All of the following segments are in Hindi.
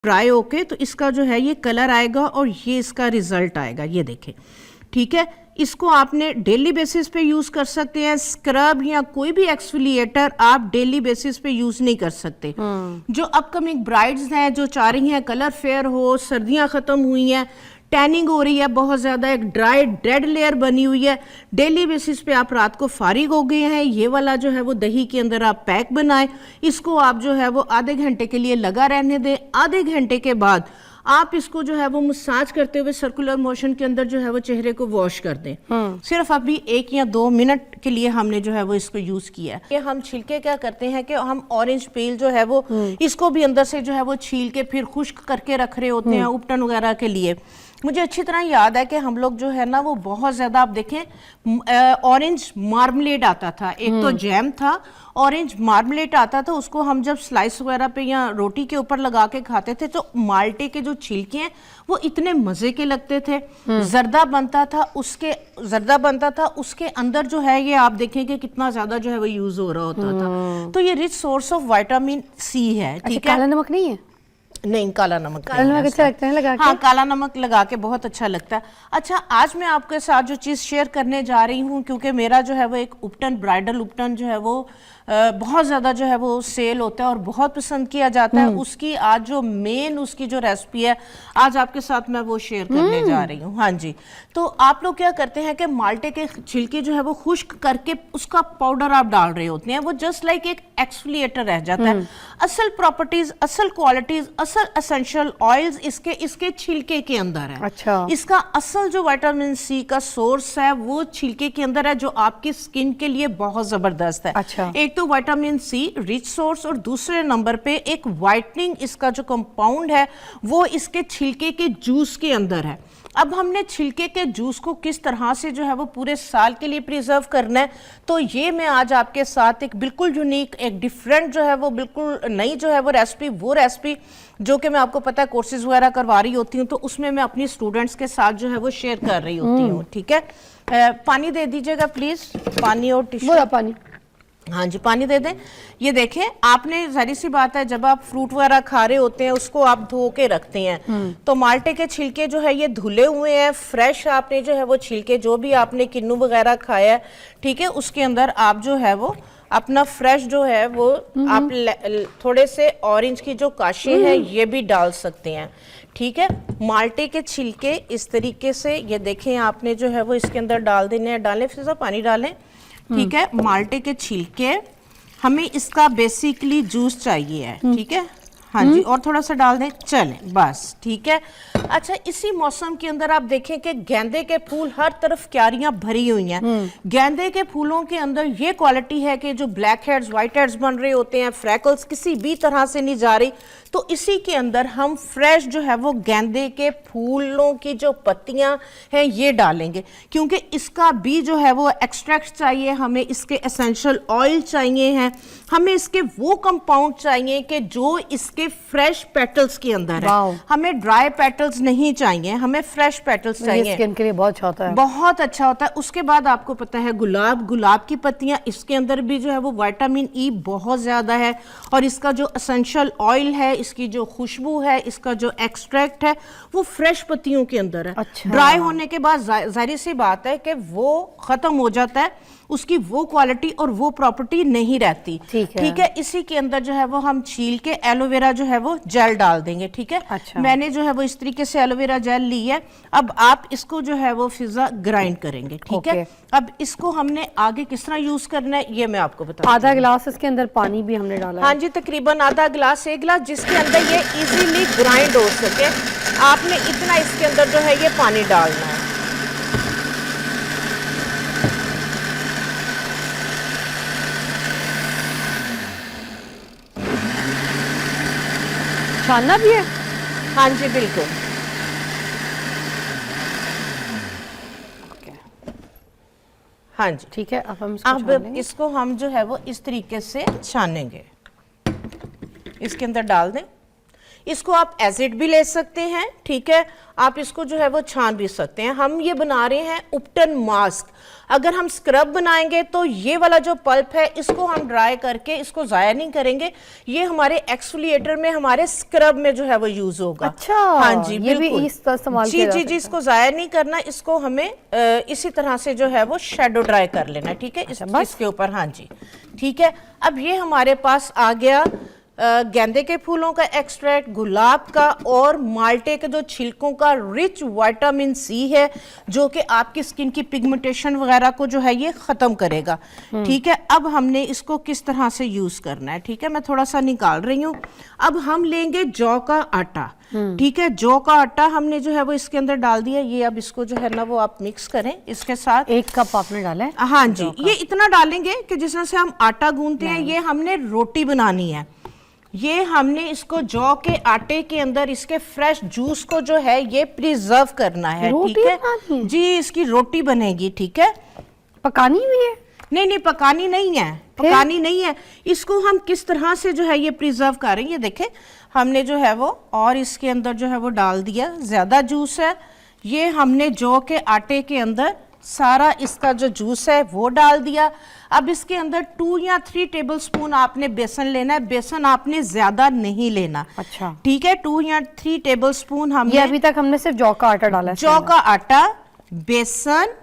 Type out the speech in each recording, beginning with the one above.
ड्राई होके तो इसका जो है ये कलर आएगा और ये इसका रिजल्ट आएगा, ये देखें। ठीक है, इसको आपने डेली बेसिस पे यूज कर सकते हैं। स्क्रब या कोई भी एक्सफोलिएटर आप डेली बेसिस पे यूज नहीं कर सकते। जो अपकमिंग ब्राइड्स हैं जो चाह रही हैं कलर फेयर हो, सर्दियां खत्म हुई हैं, टैनिंग हो रही है बहुत ज़्यादा, एक ड्राई डेड लेयर बनी हुई है, डेली बेसिस पे आप रात को फारिग हो गए हैं, ये वाला जो है वो दही के अंदर आप पैक बनाएं, इसको आप जो है वो आधे घंटे के लिए लगा रहने दें। आधे घंटे के बाद आप इसको जो है वो मसाज करते हुए सर्कुलर मोशन के अंदर जो है वो चेहरे को वॉश कर दें। सिर्फ अभी 1 या 2 मिनट के लिए हमने जो है वो इसको यूज किया है। ये हम छिलके क्या करते हैं कि हम ऑरेंज पील जो है वो इसको भी अंदर से जो है वो छील के फिर खुश्क करके रख रहे होते हैं उपटन वगैरह के लिए। मुझे अच्छी तरह याद है कि हम लोग जो है ना वो बहुत ज़्यादा, आप देखें ऑरेंज मार्मलेड आता था, एक तो जैम था, ऑरेंज मार्मलेड आता था, उसको हम जब स्लाइस वगैरह पे या रोटी के ऊपर लगा के खाते थे तो माल्टे के जो छिलके हैं वो इतने मज़े के लगते थे। जर्दा बनता था, उसके अंदर जो है ये आप देखें कि कितना ज़्यादा जो है वो यूज़ हो रहा होता था। तो ये rich source of vitamin C है। ठीक है, काला नमक नहीं है? नहीं, काला नमक अच्छा लगता है लगा के? हाँ, काला नमक लगा के बहुत अच्छा लगता है। अच्छा, आज मैं आपके साथ जो चीज़ शेयर करने जा रही हूँ, क्योंकि मेरा जो है वो एक उपटन, ब्राइडल उपटन जो है वो बहुत ज़्यादा जो है वो सेल होता है और बहुत पसंद किया जाता है। उसकी आज जो मेन उसकी जो रेसिपी है आज आपके साथ मैं वो शेयर करने जा रही हूँ। हाँ जी, तो आप लोग क्या करते हैं कि माल्टे के छिलके जो है वो खुश्क करके उसका पाउडर आप डाल रहे होते हैं, वो जस्ट लाइक एक एक्सफोलिएटर रह जाता है। असल प्रॉपर्टीज, असल क्वालिटीज, असल एसेंशियल ऑयल्स इसके छिलके के अंदर है। अच्छा। इसका असल जो विटामिन सी का सोर्स है वो छिलके के अंदर है, जो आपकी स्किन के लिए बहुत जबरदस्त है। अच्छा। एक तो विटामिन सी रिच सोर्स, और दूसरे नंबर पे एक वाइटनिंग इसका जो कंपाउंड है वो इसके छिलके के जूस के अंदर है। अब हमने छिलके के जूस को किस तरह से जो है वो पूरे साल के लिए प्रिजर्व करना है, तो ये मैं आज आपके साथ एक बिल्कुल यूनिक, एक डिफरेंट जो है वो बिल्कुल नई जो है वो रेसिपी जो कि मैं आपको पता है कोर्सेज वगैरह करवा रही होती हूँ तो उसमें मैं अपनी स्टूडेंट्स के साथ जो है वो शेयर कर रही होती हूँ। ठीक है, पानी दे दीजिएगा प्लीज, पानी और टिश्यू। पानी, हाँ जी, पानी दे दें। ये देखें, आपने जाहिर सी बात है जब आप फ्रूट वगैरह खा रहे होते हैं उसको आप धो के रखते हैं, तो माल्टे के छिलके जो है ये धुले हुए हैं, फ्रेश आपने जो है वो छिलके, जो भी आपने किन्नू वगैरह खाया है, ठीक है, उसके अंदर आप जो है वो अपना फ्रेश जो है वो आप थोड़े से ऑरेंज की जो काशी है ये भी डाल सकते हैं। ठीक है, माल्टे के छिलके इस तरीके से ये देखें आपने जो है वो इसके अंदर डाल देने हैं। डालें, फिर पानी डालें। ठीक है, माल्टे के छिलके, हमें इसका बेसिकली जूस चाहिए है। ठीक है, हाँ जी, और थोड़ा सा डाल दें, चलें बस। ठीक है, अच्छा, इसी मौसम के अंदर आप देखें कि गेंदे के फूल हर तरफ क्यारियां भरी हुई हैं। गेंदे के फूलों के अंदर ये क्वालिटी है कि जो ब्लैक हेड्स, व्हाइट हेड्स बन रहे होते हैं, फ्रैकल्स किसी भी तरह से नहीं जा रही, तो इसी के अंदर हम फ्रेश जो है वो गेंदे के फूलों की जो पत्तियां हैं ये डालेंगे, क्योंकि इसका भी जो है वो एक्सट्रैक्ट चाहिए, हमें इसके एसेंशियल ऑयल चाहिए हैं, हमें इसके वो कंपाउंड चाहिए कि जो इसके फ्रेश पेटल्स के अंदर है। हमें ड्राई पेटल्स नहीं चाहिए, हमें फ्रेश पेटल्स चाहिए। स्किन के लिए बहुत अच्छा होता है, बहुत अच्छा होता है। उसके बाद आपको पता है गुलाब की पत्तियां, इसके अंदर भी जो है वो विटामिन ई बहुत ज्यादा है, और इसका जो एसेंशियल ऑयल है, इसकी जो खुशबू है, इसका जो एक्सट्रैक्ट है वो फ्रेश पत्तियों के अंदर है। अच्छा। ड्राई होने के बाद जाहिर सी बात है कि वो खत्म हो जाता है, उसकी वो क्वालिटी और वो प्रॉपर्टी नहीं रहती। ठीक है, इसी के अंदर जो है वो हम छील के एलोवेरा जो है वो जेल डाल देंगे। ठीक है, अच्छा। मैंने जो है वो इस तरीके से एलोवेरा जेल ली है। अब आप इसको जो है वो फिजा ग्राइंड करेंगे। ठीक है, अब इसको हमने आगे किस तरह यूज करना है ये मैं आपको बता। आधा गिलास इसके अंदर पानी भी हमने डाला है। हाँ जी, तकरीबन आधा गिलास, 1 गिलास, जिसके अंदर ये इजीली ग्राइंड हो सके, आपने इतना इसके अंदर जो है ये पानी डालना है। छानना भी है? हाँ जी, बिल्कुल। हाँ जी, ठीक है, अब इसको हम जो है वो इस तरीके से छानेंगे, इसके अंदर डाल दें। इसको आप एसिड भी ले सकते हैं, ठीक है, आप इसको जो है वो छान भी सकते हैं। हम ये बना रहे हैं उपटन मास्क। अगर हम स्क्रब बनाएंगे तो ये वाला जो पल्प है इसको हम ड्राई करके इसको ज़ाया नहीं करेंगे, ये हमारे एक्सफोलिएटर में हमारे स्क्रब में जो है वो यूज होगा। अच्छा, हाँ जी, ये भी बिल्कुल। इस तरह इस्तेमाल जी किया जा जी जी, सकता है। इसको ज़ाया नहीं करना, इसको हमें इसी तरह से जो है वो शेडो ड्राई कर लेना, ठीक है, इसके ऊपर। हाँ जी, ठीक है। अब ये हमारे पास आ गया गेंदे के फूलों का एक्सट्रैक्ट, गुलाब का और माल्टे के जो छिलकों का रिच विटामिन सी है, जो कि आपकी स्किन की पिगमेंटेशन वगैरह को जो है ये ख़त्म करेगा, ठीक है। अब हमने इसको किस तरह से यूज़ करना है, ठीक है, मैं थोड़ा सा निकाल रही हूँ। अब हम लेंगे जौ का आटा, ठीक है, जौ का आटा हमने जो है वो इसके अंदर डाल दिया। ये अब इसको जो है ना वो आप मिक्स करें इसके साथ। 1 कप आपने डाला है? हाँ जी, ये इतना डालेंगे कि जिस तरह से हम आटा गूंथते हैं, ये हमने रोटी बनानी है। ये हमने इसको जौ के आटे के अंदर इसके फ्रेश जूस को जो है ये प्रिजर्व करना है, ठीक रोटी है बनानी है? जी, इसकी रोटी बनेगी, ठीक है। पकानी हुई है? नहीं नहीं, पकानी नहीं है, पकानी नहीं है। इसको हम किस तरह से जो है ये प्रिजर्व करेंगे, देखें हमने जो है वो और इसके अंदर जो है वो डाल दिया, ज्यादा जूस है, ये हमने जौ के आटे के अंदर सारा इसका जो जूस है वो डाल दिया। अब इसके अंदर 2 या 3 टेबलस्पून आपने बेसन लेना है, बेसन आपने ज्यादा नहीं लेना। अच्छा, ठीक है, 2 या 3 टेबलस्पून हमने, ये अभी तक हमने सिर्फ जौ का आटा डाला है। जौ का आटा, बेसन,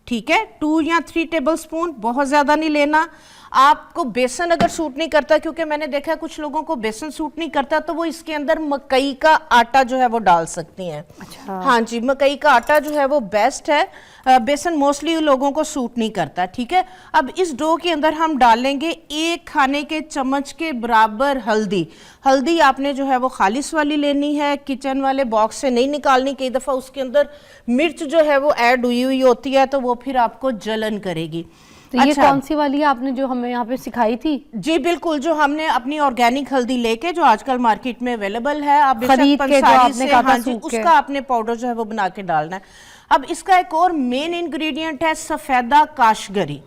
ठीक है, 2 या 3 टेबलस्पून, बहुत ज्यादा नहीं लेना। आपको बेसन अगर सूट नहीं करता, क्योंकि मैंने देखा कुछ लोगों को बेसन सूट नहीं करता, तो वो इसके अंदर मकई का आटा जो है वो डाल सकती हैं। अच्छा, हाँ जी, मकई का आटा जो है वो बेस्ट है, बेसन मोस्टली लोगों को सूट नहीं करता, ठीक है। अब इस डो के अंदर हम डालेंगे 1 खाने के चम्मच के बराबर हल्दी। हल्दी आपने जो है वो खालिस वाली लेनी है, किचन वाले बॉक्स से नहीं निकालनी। कई दफ़ा उसके अंदर मिर्च जो है वो ऐड हुई हुई होती है, तो वो फिर आपको जलन करेगी। तो ये कौन सी वाली है आपने जो हमें यहाँ पे सिखाई थी? जी बिल्कुल, जो हमने अपनी ऑर्गेनिक हल्दी लेके जो आजकल मार्केट में अवेलेबल है, आप खरीद के जो आपने कहा था हाँ जी, सूख के। उसका आपने पाउडर जो है वो बना के डालना है। अब इसका एक और मेन इंग्रेडिएंट है सफेदा काशगरी,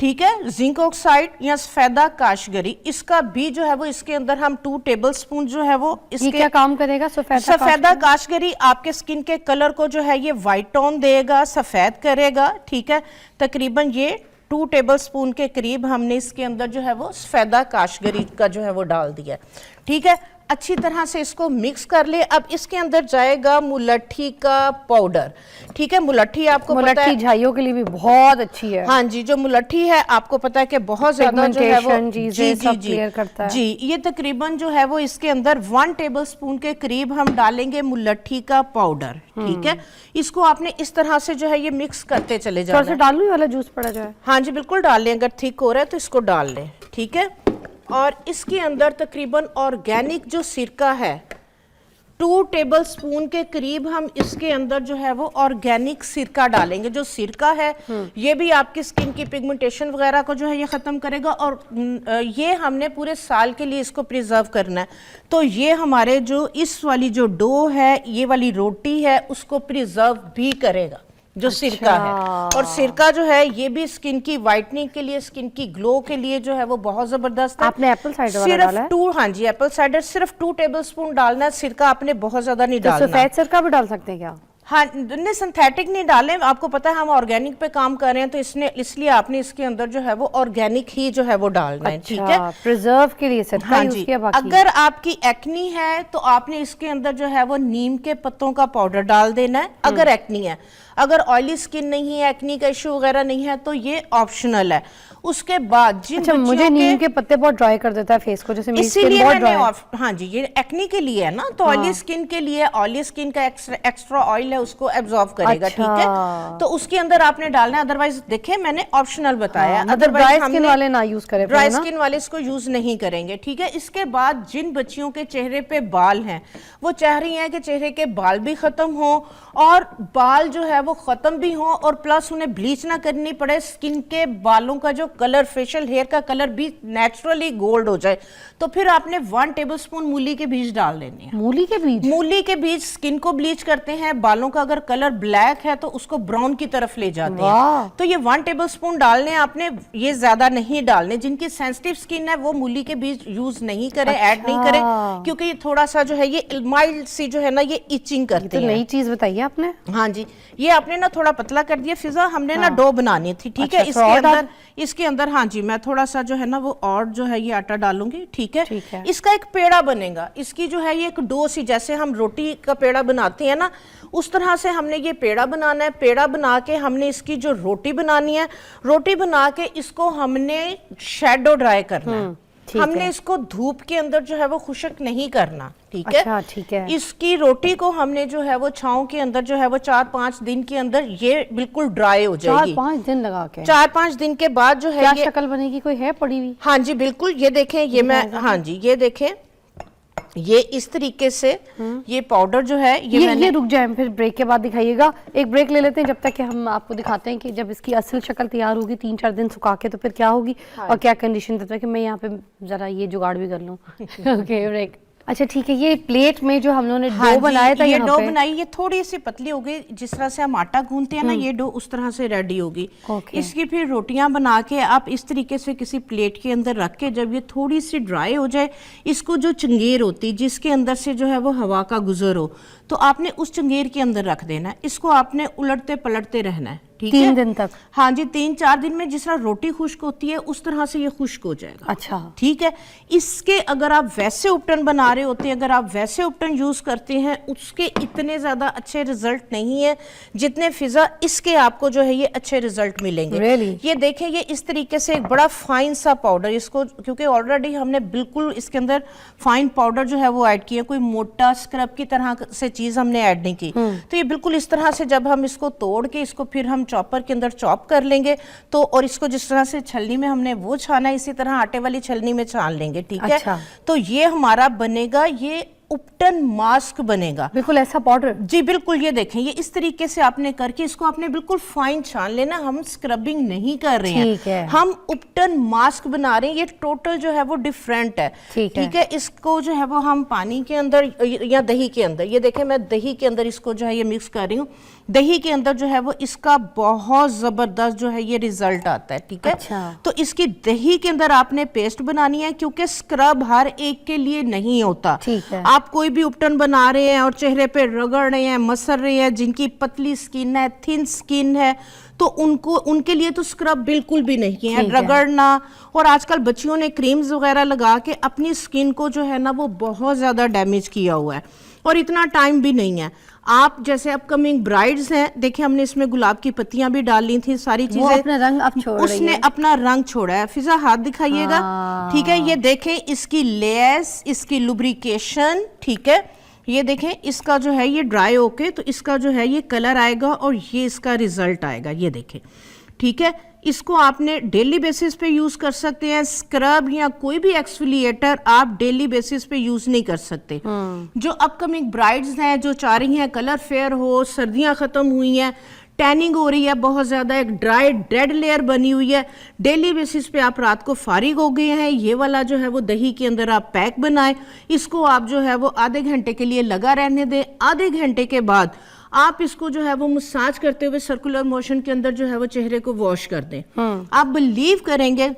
ठीक है, जिंक ऑक्साइड या सफेदा काशगरी। इसका भी जो है वो इसके अंदर हम 2 टेबलस्पून जो है वो ये इसके क्या काम करेगा? सफेदा काशगरी आपके स्किन के कलर को जो है ये वाइट टोन देगा, सफेद करेगा, ठीक है। तकरीबन ये 2 टेबलस्पून के करीब हमने इसके अंदर जो है वो सफेदा काशगरी का जो है वो डाल दिया, ठीक है। अच्छी तरह से इसको मिक्स कर ले। अब इसके अंदर जाएगा मुलट्ठी का पाउडर, ठीक है। मुलट्ठी आपको पता है, मुलट्ठी झाइयों के लिए भी बहुत अच्छी है। हाँ जी, जो मुलट्ठी है आपको पता है कि बहुत ज्यादा जो है वो चीजें सब क्लियर करता है। जी, ये तकरीबन जो है वो इसके अंदर 1 टेबलस्पून के करीब हम डालेंगे मुलट्ठी का पाउडर, ठीक है। इसको आपने इस तरह से जो है ये मिक्स करते चले जाना। थोड़ा सा डालूं ये वाला जूस पड़ा जाए? हाँ जी बिल्कुल डाल लें, अगर थिक हो रहा है तो इसको डाल लें, ठीक है। और इसके अंदर तकरीबन ऑर्गेनिक जो सिरका है 2 टेबलस्पून के करीब हम इसके अंदर जो है वो ऑर्गेनिक सिरका डालेंगे। जो सिरका है ये भी आपकी स्किन की पिगमेंटेशन वगैरह को जो है ये ख़त्म करेगा, और ये हमने पूरे साल के लिए इसको प्रिजर्व करना है। तो ये हमारे जो इस वाली जो डो है, ये वाली रोटी है, उसको प्रिजर्व भी करेगा जो सिरका है। और सिरका जो है ये भी स्किन की वाइटनिंग के लिए, स्किन की ग्लो के लिए जो है वो बहुत जबरदस्त है। आपने एप्पल साइडर वाला डाला है? 2, हाँ जी, एप्पल साइडर सिर्फ 2 टेबलस्पून डालना है, सिरका आपने बहुत ज्यादा नहीं तो डालना। सफेद सिरका भी डाल सकते हैं क्या? हाँ, नहीं सिंथेटिक नहीं डालें, आपको पता है हम ऑर्गेनिक पे काम कर रहे हैं, तो इसलिए आपने इसके अंदर जो है वो ऑर्गेनिक ही जो है वो डालना है, ठीक है। प्रिजर्व के लिए सिरका हाँ यूज जी, किया। बाकी अगर आपकी एक्नी है तो आपने इसके अंदर जो है वो नीम के पत्तों का पाउडर डाल देना है, अगर एक्नी है। अगर ऑयली स्किन नहीं है, एक्नी का इशू वगैरह नहीं है, तो ये ऑप्शनल है। उसके बाद जिन अच्छा, मुझे नीम के पत्ते बहुत ड्राई कर देता है फेस को, जैसे मेरी स्किन इसीलिए बहुत मैंने ड्राई है। हाँ जी, ये एक्नी के लिए है ना, तो ऑयली स्किन के लिए, ऑयली स्किन का एक्स्ट्रा ऑयल है उसको एब्जॉर्ब करेगा, अच्छा। ठीक है। तो उसके अंदर आपने डालना है, अदरवाइज देखे मैंने ऑप्शनल बताया। ड्राई स्किन वाले ना यूज करें, ड्राई स्किन वाले इसको यूज नहीं करेंगे, ठीक है। इसके बाद जिन बच्चियों के चेहरे पे बाल हैं, वो चाह रही हैं कि चेहरे के बाल भी खत्म हो, और बाल जो है वो खत्म भी हो, और प्लस उन्हें ब्लीच ना करनी पड़े, स्किन के बालों का जो कलर, फेशियल हेयर का कलर भी नेचुरली गोल्ड हो जाए, तो फिर आपने 1 टेबलस्पून मूली के बीज डाल देने हैं। मूली के बीज? मूली के बीज स्किन को ब्लीच करते हैं, बालों बालों का अगर कलर ब्लैक है तो उसको ब्राउन की तरफ ले जाते वाह। हैं। तो ये 1 टेबलस्पून डालने आपने, ये ज्यादा नहीं डालने। जिनकी सेंसिटिव स्किन है वो मूली के बीज यूज नहीं करें, ऐड नहीं करें, क्योंकि ये थोड़ा सा जो है ये माइल्ड सी जो है ना ये इचिंग करते तो हैं। नई चीज बताइए आपने। हाँ जी, ये आपने ना थोड़ा पतला कर दिया फिजा, हमने ना डो बनानी थी, ठीक है। अच्छा, और इसके अंदर हाँ जी मैं थोड़ा सा जो है ना वो और जो है ये आटा डालूंगी, ठीक है। ठीक है। इसका एक पेड़ा बनेगा, इसकी जो है ये एक डो सी, जैसे हम रोटी का पेड़ा बनाते हैं ना उस तरह से हमने ये पेड़ा बनाना है। पेड़ा बना के हमने इसकी जो रोटी बनानी है, रोटी बना के इसको हमने शैडो ड्राई करना है। हमने इसको धूप के अंदर जो है वो खुशक नहीं करना, ठीक है। अच्छा, ठीक है। इसकी रोटी को हमने जो है वो छांव के अंदर जो है वो 4-5 दिन के अंदर ये बिल्कुल ड्राई हो जाएगी। 4-5 दिन लगा के? 4-5 दिन के बाद जो है क्या ये शक्ल बनेगी, कोई है पड़ी हुई? हाँ जी बिल्कुल, ये देखें, ये मैं हाँ जी ये देखें, ये इस तरीके से ये पाउडर जो है ये रुक जाए, फिर ब्रेक के बाद दिखाइएगा। एक ब्रेक ले लेते हैं जब तक कि हम आपको दिखाते हैं कि जब इसकी असल शक्ल तैयार होगी 3-4 दिन सुखा के तो फिर क्या होगी और क्या कंडीशन देता है कि मैं यहाँ पे जरा ये जुगाड़ भी कर लूँ। Okay break. अच्छा ठीक है, ये प्लेट में जो हम लोगों ने डो बनाया था, ये डो बनाई, ये थोड़ी सी पतली हो गई, जिस तरह से हम आटा गूंथते हैं ना ये डो उस तरह से रेडी होगी। इसकी फिर रोटियां बना के आप इस तरीके से किसी प्लेट के अंदर रख के जब ये थोड़ी सी ड्राई हो जाए, इसको जो चंगेर होती है जिसके अंदर से जो है वो हवा का गुजर हो, तो आपने उस चंगेर के अंदर रख देना है। इसको आपने उलटते पलटते रहना है, ठीक है। 3 दिन तक? हाँ जी, 3-4 दिन में जिस तरह रोटी खुश्क होती है उस तरह से ये खुश्क हो जाएगा। अच्छा ठीक है। इसके अगर आप वैसे उपटन बना रहे होते हैं, अगर आप वैसे उपटन यूज करते हैं, उसके इतने ज्यादा अच्छे रिजल्ट नहीं है जितने फिजा इसके आपको जो है ये अच्छे रिजल्ट मिलेंगे। Really? ये देखें, ये इस तरीके से एक बड़ा फाइन सा पाउडर, इसको क्योंकि ऑलरेडी हमने बिल्कुल इसके अंदर फाइन पाउडर जो है वो ऐड किया, कोई मोटा स्क्रब की तरह से चीज हमने ऐड नहीं की। तो ये बिल्कुल इस तरह से जब हम इसको तोड़ के इसको फिर हम चॉपर के अंदर चॉप कर लेंगे तो, और इसको जिस तरह से छलनी में हमने वो छाना है इसी तरह आटे वाली छलनी में छान लेंगे, ठीक है। अच्छा। तो ये हमारा बनेगा, ये उपटन मास्क बनेगा, बिल्कुल ऐसा पाउडर। जी बिल्कुल। ये देखें, ये इस तरीके से आपने करके इसको आपने बिल्कुल फाइन छान लेना। हम स्क्रबिंग नहीं कर रहे हैं, हम उपटन मास्क बना रहे हैं। ये टोटल जो है वो डिफरेंट है, ठीक है। इसको जो है वो हम पानी के अंदर या दही के अंदर, ये देखें मैं दही के अंदर इसको जो है ये मिक्स कर रही हूँ। दही के अंदर जो है वो इसका बहुत जबरदस्त जो है ये रिजल्ट आता है, ठीक है। अच्छा। तो इसकी दही के अंदर आपने पेस्ट बनानी है, क्योंकि स्क्रब हर एक के लिए नहीं होता, ठीक है। आप कोई भी उपटन बना रहे हैं और चेहरे पे रगड़ रहे हैं, मसर रहे हैं, जिनकी पतली स्किन है, थिन स्किन है, तो उनके लिए तो स्क्रब बिल्कुल भी नहीं है। रगड़ना, और आजकल बच्चियों ने क्रीम्स वगैरह लगा के अपनी स्किन को जो है ना वो बहुत ज्यादा डैमेज किया हुआ है, और इतना टाइम भी नहीं है। आप जैसे अपकमिंग ब्राइड्स हैं, देखिए हमने इसमें गुलाब की पत्तियां भी डाली थी, सारी चीजें, अपना रंग अब छोड़ रही है। उसने अपना रंग छोड़ा है। फिजा हाथ दिखाइएगा, ठीक है। ये देखें इसकी लेस, इसकी लुब्रिकेशन, ठीक है। ये देखें इसका जो है ये ड्राई होके तो इसका जो है ये कलर आएगा और ये इसका रिजल्ट आएगा, ये देखें, ठीक है। इसको आपने डेली बेसिस पे यूज कर सकते हैं। स्क्रब या कोई भी एक्सफोलिएटर आप डेली बेसिस पे यूज नहीं कर सकते। जो अपकमिंग ब्राइड्स हैं जो चाह रही हैं कलर फेयर हो, सर्दियां खत्म हुई हैं, टैनिंग हो रही है बहुत ज़्यादा, एक ड्राई डेड लेयर बनी हुई है, डेली बेसिस पे आप रात को फारिग हो गए हैं, ये वाला जो है वो दही के अंदर आप पैक बनाएं, इसको आप जो है वो आधे घंटे के लिए लगा रहने दें। आधे घंटे के बाद आप इसको जो है वो मसाज करते हुए सर्कुलर मोशन के अंदर जो है वो चेहरे को वॉश कर दें। आप बिलीव करेंगे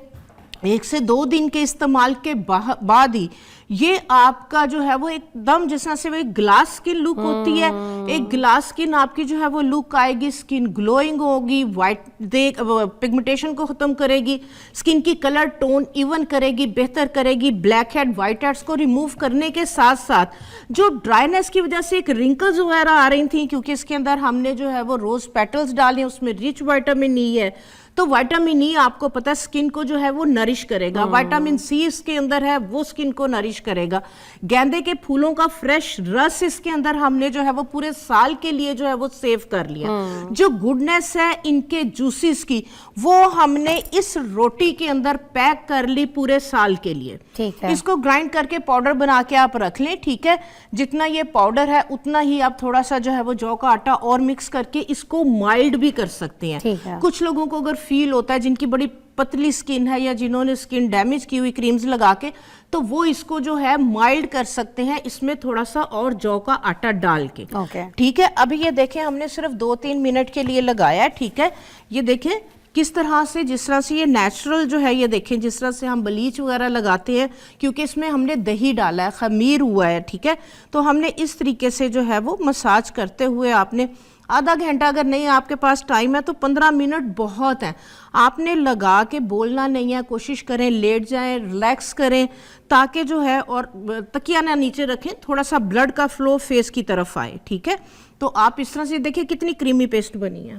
1 से 2 दिन के इस्तेमाल के बाद ही ये आपका जो है वो एकदम जिस तरह से वो एक ग्लास स्किन लुक होती है, एक ग्लास स्किन आपकी जो है वो लुक आएगी, स्किन ग्लोइंग होगी, वाइट पिगमेंटेशन को खत्म करेगी, स्किन की कलर टोन इवन करेगी, बेहतर करेगी, ब्लैक हेड व्हाइट हेड्स को रिमूव करने के साथ साथ जो ड्राइनेस की वजह से एक रिंकल्स वगैरह आ रही थी, क्योंकि इसके अंदर हमने जो है वो रोज पेटल्स डाले, उसमें रिच विटामिन ई है, तो विटामिन ई आपको पता है स्किन को जो है वो नरिश करेगा, विटामिन सी इसके अंदर है वो स्किन को नरिश करेगा, गेंदे के फूलों का फ्रेश रस इसके अंदर हमने जो है वो पूरे साल के लिए जो है वो सेव कर लिया। जो गुडनेस है इनके जूसेस की वो हमने इस रोटी के अंदर पैक कर ली पूरे साल के लिए। ठीक है। इसको ग्राइंड करके पाउडर बना के आप रख लें, ठीक है। जितना ये पाउडर है उतना ही आप थोड़ा सा जो है वो जौ का आटा और मिक्स करके इसको माइल्ड भी कर सकते हैं। ठीक है। कुछ लोगों को अगर फील होता है जिनकी बड़ी पतली स्किन है या जिन्होंने स्किन डैमेज की हुई क्रीम्स लगा के, तो वो इसको जो है माइल्ड कर सकते हैं इसमें थोड़ा सा और जौ का आटा डाल के। ठीक है, अभी ये देखें हमने सिर्फ 2-3 मिनट के लिए लगाया है। ठीक है, ये देखें किस तरह से, जिस तरह से ये नेचुरल जो है, ये देखें जिस तरह से हम ब्लीच वगैरह लगाते हैं, क्योंकि इसमें हमने दही डाला है, खमीर हुआ है। ठीक है, तो हमने इस तरीके से जो है वो मसाज करते हुए, आपने आधा घंटा, अगर नहीं आपके पास टाइम है तो 15 मिनट बहुत है। आपने लगा के बोलना नहीं है, कोशिश करें लेट जाएं, रिलैक्स करें, ताकि जो है, और तकिया ना नीचे रखें, थोड़ा सा ब्लड का फ्लो फेस की तरफ आए। ठीक है, तो आप इस तरह से देखिए कितनी क्रीमी पेस्ट बनी है।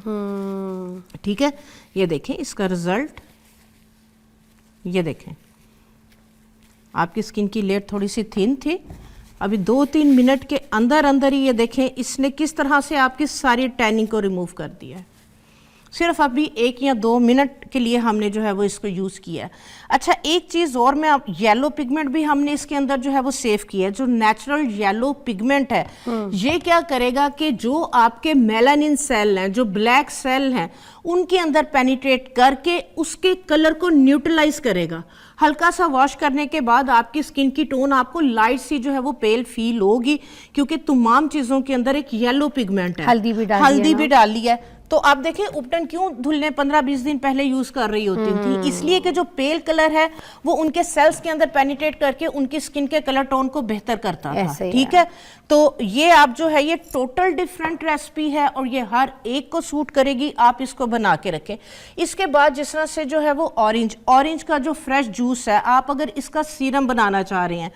ठीक है, ये देखें इसका रिजल्ट, ये देखें आपकी स्किन की लेयर थोड़ी सी थिन थी, अभी 2-3 मिनट के अंदर अंदर ही ये देखें इसने किस तरह से आपकी सारी टैनिंग को रिमूव कर दिया है। सिर्फ अभी 1 या 2 मिनट के लिए हमने जो है वो इसको यूज़ किया है। अच्छा, एक चीज़ और, मैं आप येलो पिगमेंट भी हमने इसके अंदर जो है वो सेव किया है। जो नेचुरल येलो पिगमेंट है, ये क्या करेगा कि जो आपके मेलानिन सेल हैं, जो ब्लैक सेल हैं, उनके अंदर पेनिट्रेट करके उसके कलर को न्यूट्रलाइज करेगा। हल्का सा वॉश करने के बाद आपकी स्किन की टोन आपको लाइट सी जो है वो पेल फील होगी, क्योंकि तमाम चीज़ों के अंदर एक येलो पिगमेंट है। हल्दी भी डाली है। तो आप देखें उपटन क्यों धुलने 15-20 दिन पहले यूज कर रही होती थी, इसलिए कि जो पेल कलर है वो उनके सेल्स के अंदर पेनिट्रेट करके उनकी स्किन के कलर टोन को बेहतर करता था। ठीक है, तो ये आप जो है, ये टोटल डिफरेंट रेसिपी है और ये हर एक को सूट करेगी। आप इसको बना के रखें। इसके बाद जिस तरह से जो है वो ऑरेंज का जो फ्रेश जूस है, आप अगर इसका सीरम बनाना चाह रहे हैं,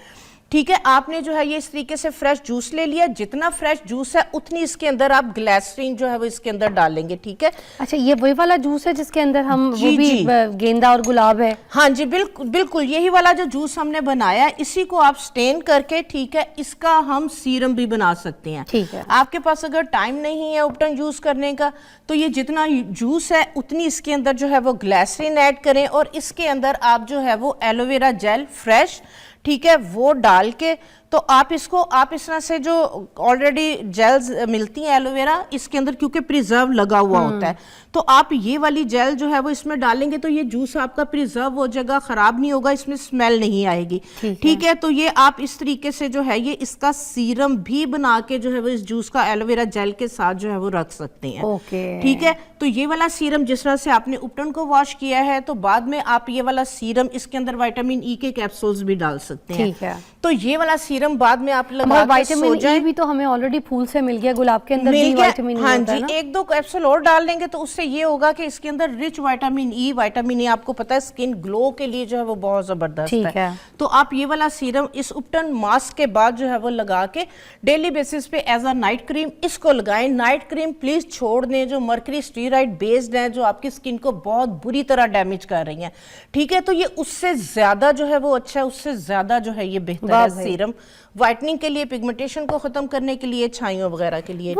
ठीक है, आपने जो है ये इस तरीके से फ्रेश जूस ले लिया। जितना फ्रेश जूस है उतनी इसके अंदर आप ग्लिसरीन जो है वो इसके अंदर डालेंगे। ठीक है, अच्छा, ये वही वाला जूस है जिसके अंदर हम वो भी गेंदा और गुलाब है? हाँ जी, बिल्कुल बिल्कुल यही वाला जो जूस हमने बनाया, इसी को आप स्टेन करके, ठीक है, इसका हम सीरम भी बना सकते हैं। ठीक है, आपके पास अगर टाइम नहीं है उपटन यूज करने का, तो ये जितना जूस है उतनी इसके अंदर जो है वो ग्लिसरीन ऐड करें, और इसके अंदर आप जो है वो एलोवेरा जेल फ्रेश, ठीक है, वो डाल के, तो आप इसको, आप इस तरह से जो ऑलरेडी जेल्स मिलती हैं एलोवेरा, इसके अंदर क्योंकि प्रिजर्व लगा हुआ होता है, तो आप ये वाली जेल जो है वो इसमें डालेंगे तो ये जूस आपका प्रिजर्व हो जाएगा, खराब नहीं होगा, इसमें स्मेल नहीं आएगी। ठीक है, तो ये आप इस तरीके से जो है ये इसका सीरम भी बना के जो है वो इस जूस का एलोवेरा जेल के साथ जो है वो रख सकते हैं। ठीक है, तो ये वाला सीरम जिस तरह से आपने उपटन को वॉश किया है, तो बाद में आप ये वाला सीरम, इसके अंदर विटामिन ई के कैप्सूल्स भी डाल सकते हैं। ठीक है, तो ये वाला सीरम बाद में आप लगा के विटामिन ई भी तो हमें ऑलरेडी फूल से मिल गया, गुलाब के अंदर भी विटामिन ई हाँ होता है जी, ना? 1-2 कैप्सूल और डाल देंगे तो उससे ये होगा कि इसके अंदर रिच विटामिन ई आपको पता है स्किन ग्लो के लिए जो है वो बहुत जबरदस्त है। तो आप ये वाला सीरम इस उपटन मास्क के बाद जो है वो लगा के डेली बेसिस पे एज अ नाइट क्रीम इसको लगाएं। नाइट क्रीम प्लीज छोड़ दें जो मर्करी स्टीरॉइड बेस्ड है, जो आपकी स्किन को बहुत बुरी तरह डैमेज कर रही है। ठीक है, तो ये उससे ज्यादा जो है वो अच्छा है, उससे ज्यादा जो है ये बेहतर है सीरम, व्हाइटनिंग के लिए, पिगमेंटेशन को खत्म करने के लिए, छाइयों वगैरह के लिए।